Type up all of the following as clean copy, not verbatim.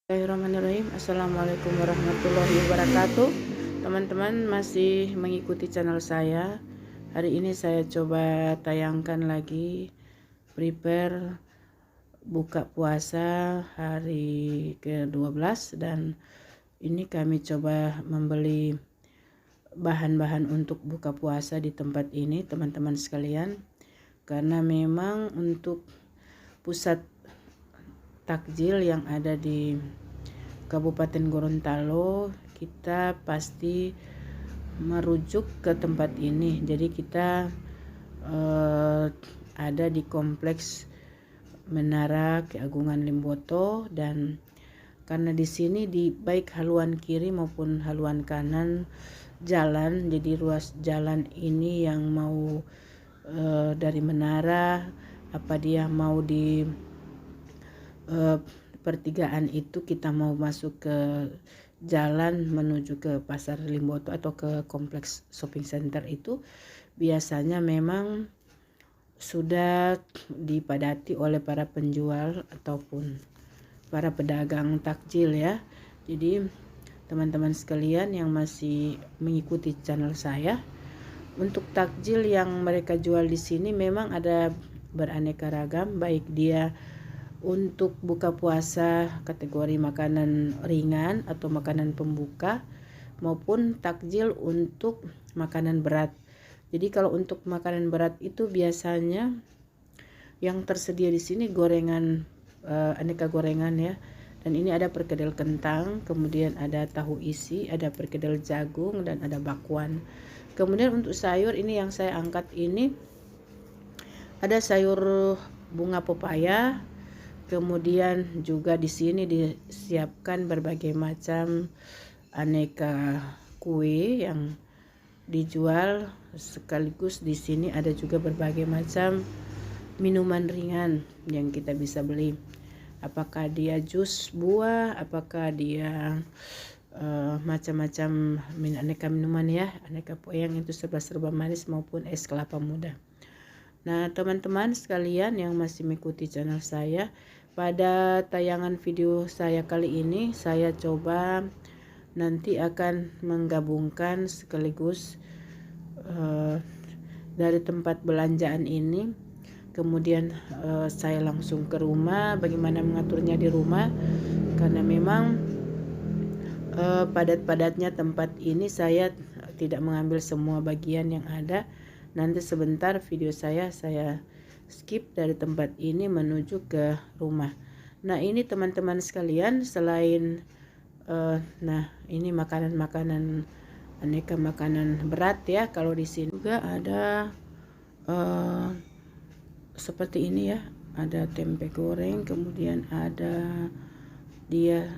Bismillahirrahmanirrahim. Assalamualaikum warahmatullahi wabarakatuh. Teman-teman masih mengikuti channel saya. Hari ini saya coba tayangkan lagi prepare buka puasa hari ke-12, dan ini kami coba membeli bahan-bahan untuk buka puasa di tempat ini, teman-teman sekalian, karena memang untuk pusat takjil yang ada di Kabupaten Gorontalo, kita pasti merujuk ke tempat ini. Jadi kita ada di kompleks Menara Keagungan Limboto, dan karena di sini di baik haluan kiri maupun haluan kanan jalan, jadi ruas jalan ini yang mau dari menara, apa dia mau di pertigaan itu, kita mau masuk ke jalan menuju ke Pasar Limboto atau ke kompleks shopping center itu, biasanya memang sudah dipadati oleh para penjual ataupun para pedagang takjil ya. Jadi teman-teman sekalian yang masih mengikuti channel saya, untuk takjil yang mereka jual di sini memang ada beraneka ragam, baik dia untuk buka puasa kategori makanan ringan atau makanan pembuka, maupun takjil untuk makanan berat. Jadi kalau untuk makanan berat itu biasanya yang tersedia di sini gorengan, aneka gorengan ya. Dan ini ada perkedel kentang, kemudian ada tahu isi, ada perkedel jagung, dan ada bakwan. Kemudian untuk sayur ini yang saya angkat ini ada sayur bunga pepaya. Kemudian juga di sini disiapkan berbagai macam aneka kue yang dijual, sekaligus di sini ada juga berbagai macam minuman ringan yang kita bisa beli. Apakah dia jus buah, apakah dia macam-macam aneka minuman ya, aneka yang itu serba-serba manis maupun es kelapa muda. Nah, teman-teman sekalian yang masih mengikuti channel saya, pada tayangan video saya kali ini saya coba nanti akan menggabungkan sekaligus dari tempat belanjaan ini, kemudian saya langsung ke rumah, bagaimana mengaturnya di rumah, karena memang padat-padatnya tempat ini saya tidak mengambil semua bagian yang ada. Nanti sebentar video saya skip dari tempat ini menuju ke rumah. Nah, ini teman-teman sekalian, selain nah ini makanan-makanan, aneka makanan berat ya. Kalau di sini juga ada seperti ini ya, ada tempe goreng, kemudian ada dia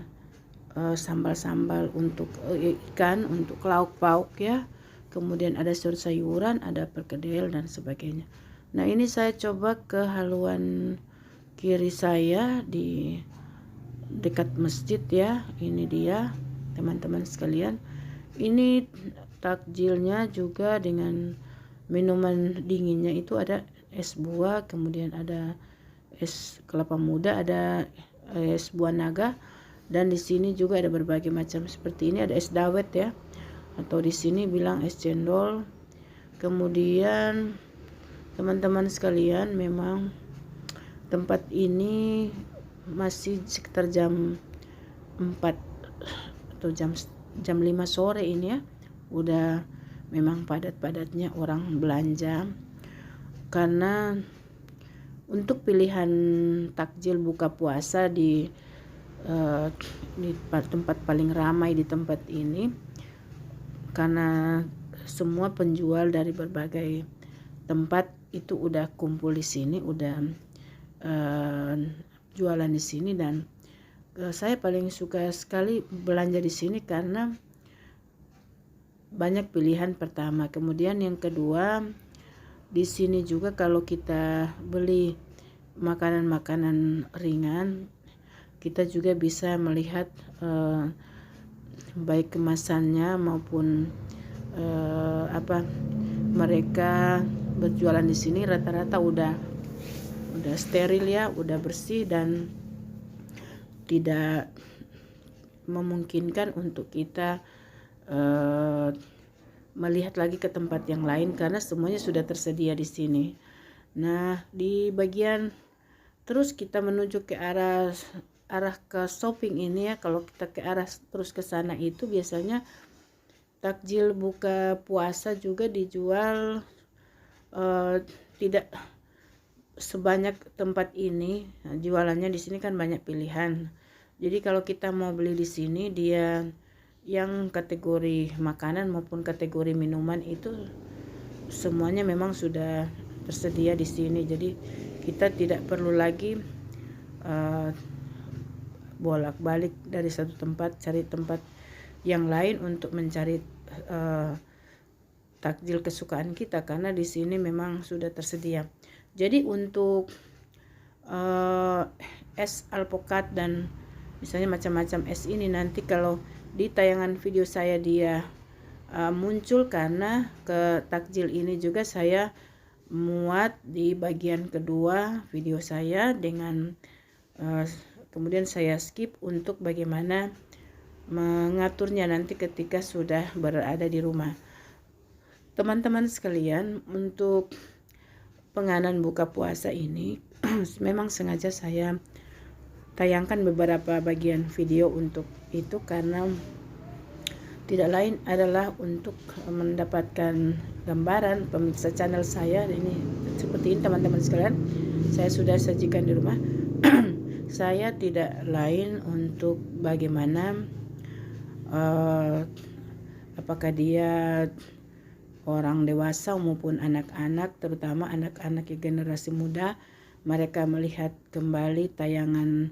sambal-sambal untuk ikan, untuk lauk pauk ya. Kemudian ada sayur-sayuran, ada perkedel dan sebagainya. Nah, ini saya coba ke haluan kiri saya di dekat masjid ya. Ini dia teman-teman sekalian. Ini takjilnya juga dengan minuman dinginnya, itu ada es buah, kemudian ada es kelapa muda, ada es buah naga, dan di sini juga ada berbagai macam seperti ini, ada es dawet ya, atau di sini bilang es cendol. Kemudian teman-teman sekalian, memang tempat ini masih sekitar jam 4 atau jam 5 sore ini ya, udah memang padat-padatnya orang belanja, karena untuk pilihan takjil buka puasa di tempat paling ramai di tempat ini, karena semua penjual dari berbagai tempat itu udah kumpul di sini, udah jualan di sini, dan saya paling suka sekali belanja di sini karena banyak pilihan pertama. Kemudian yang kedua, di sini juga kalau kita beli makanan-makanan ringan, kita juga bisa melihat baik kemasannya maupun mereka berjualan di sini rata-rata udah steril ya, udah bersih dan tidak memungkinkan untuk kita melihat lagi ke tempat yang lain karena semuanya sudah tersedia di sini. Nah, di bagian terus kita menuju ke arah ke shopping ini ya, kalau kita ke arah terus ke sana itu biasanya takjil buka puasa juga dijual tidak sebanyak tempat ini. Nah, jualannya di sini kan banyak pilihan. Jadi kalau kita mau beli di sini, dia yang kategori makanan maupun kategori minuman itu semuanya memang sudah tersedia di sini. Jadi kita tidak perlu lagi bolak-balik dari satu tempat cari tempat yang lain untuk mencari takjil kesukaan kita, karena di sini memang sudah tersedia. Jadi untuk es alpukat dan misalnya macam-macam es ini nanti kalau di tayangan video saya dia muncul, karena ke takjil ini juga saya muat di bagian kedua video saya dengan kemudian saya skip untuk bagaimana mengaturnya nanti ketika sudah berada di rumah. Teman-teman sekalian, untuk penganan buka puasa ini memang sengaja saya tayangkan beberapa bagian video untuk itu, karena tidak lain adalah untuk mendapatkan gambaran pemirsa channel saya. Ini seperti ini teman-teman sekalian, saya sudah sajikan di rumah. Saya tidak lain untuk bagaimana apakah dia orang dewasa maupun anak-anak, terutama anak-anak generasi muda, mereka melihat kembali tayangan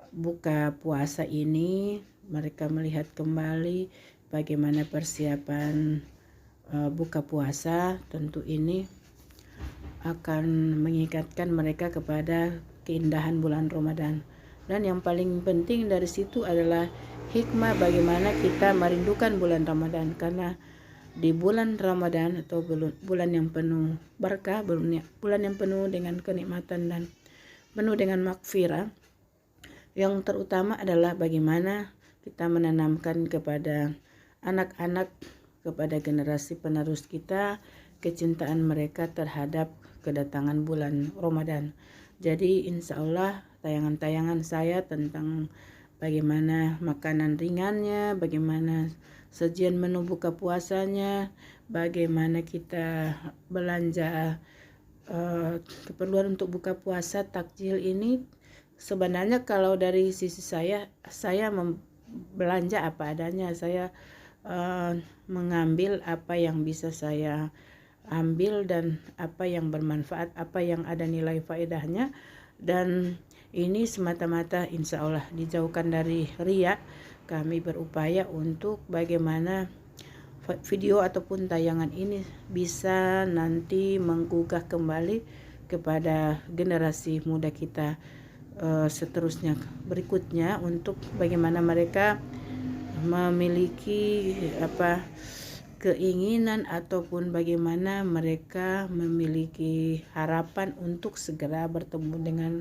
buka puasa ini, mereka melihat kembali bagaimana persiapan buka puasa. Tentu ini akan mengikatkan mereka kepada keindahan bulan Ramadan. Dan yang paling penting dari situ adalah hikmah bagaimana kita merindukan bulan Ramadan, karena di bulan Ramadan atau bulan yang penuh berkah, bulan yang penuh dengan kenikmatan dan penuh dengan maghfirah, yang terutama adalah bagaimana kita menanamkan kepada anak-anak, kepada generasi penerus kita, kecintaan mereka terhadap kedatangan bulan Ramadan. Jadi insya Allah tayangan-tayangan saya tentang bagaimana makanan ringannya, bagaimana sajian menu buka puasanya, bagaimana kita belanja keperluan untuk buka puasa takjil ini. Sebenarnya kalau dari sisi saya belanja apa adanya. Saya mengambil apa yang bisa saya ambil dan apa yang bermanfaat, apa yang ada nilai faedahnya, dan ini semata-mata insya Allah dijauhkan dari riya. Kami berupaya untuk bagaimana video ataupun tayangan ini bisa nanti menggugah kembali kepada generasi muda kita seterusnya berikutnya, untuk bagaimana mereka memiliki keinginan ataupun bagaimana mereka memiliki harapan untuk segera bertemu dengan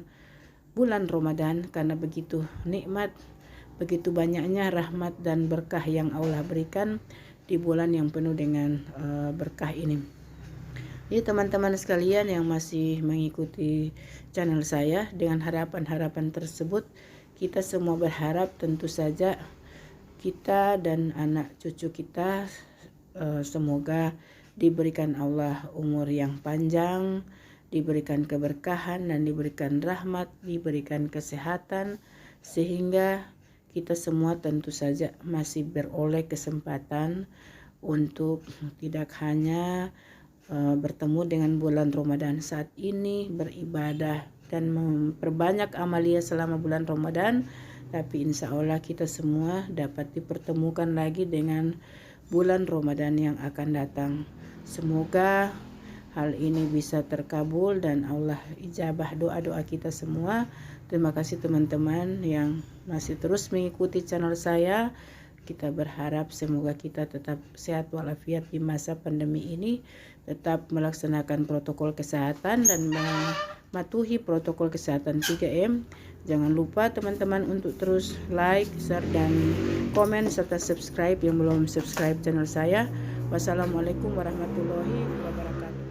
bulan Ramadan, karena begitu nikmat, begitu banyaknya rahmat dan berkah yang Allah berikan di bulan yang penuh dengan berkah ini. Jadi teman-teman sekalian yang masih mengikuti channel saya, dengan harapan-harapan tersebut kita semua berharap tentu saja kita dan anak cucu kita semoga diberikan Allah umur yang panjang, diberikan keberkahan dan diberikan rahmat, diberikan kesehatan, sehingga kita semua tentu saja masih beroleh kesempatan untuk tidak hanya bertemu dengan bulan Ramadan saat ini, beribadah dan memperbanyak amalia selama bulan Ramadan, tapi insya Allah kita semua dapat dipertemukan lagi dengan bulan Ramadan yang akan datang. Semoga hal ini bisa terkabul dan Allah ijabah doa-doa kita semua. Terima kasih teman-teman yang masih terus mengikuti channel saya. Kita berharap semoga kita tetap sehat walafiat di masa pandemi ini, tetap melaksanakan protokol kesehatan dan mematuhi protokol kesehatan 3M. Jangan lupa teman-teman untuk terus like, share, dan komen serta subscribe yang belum subscribe channel saya. Wassalamualaikum warahmatullahi wabarakatuh.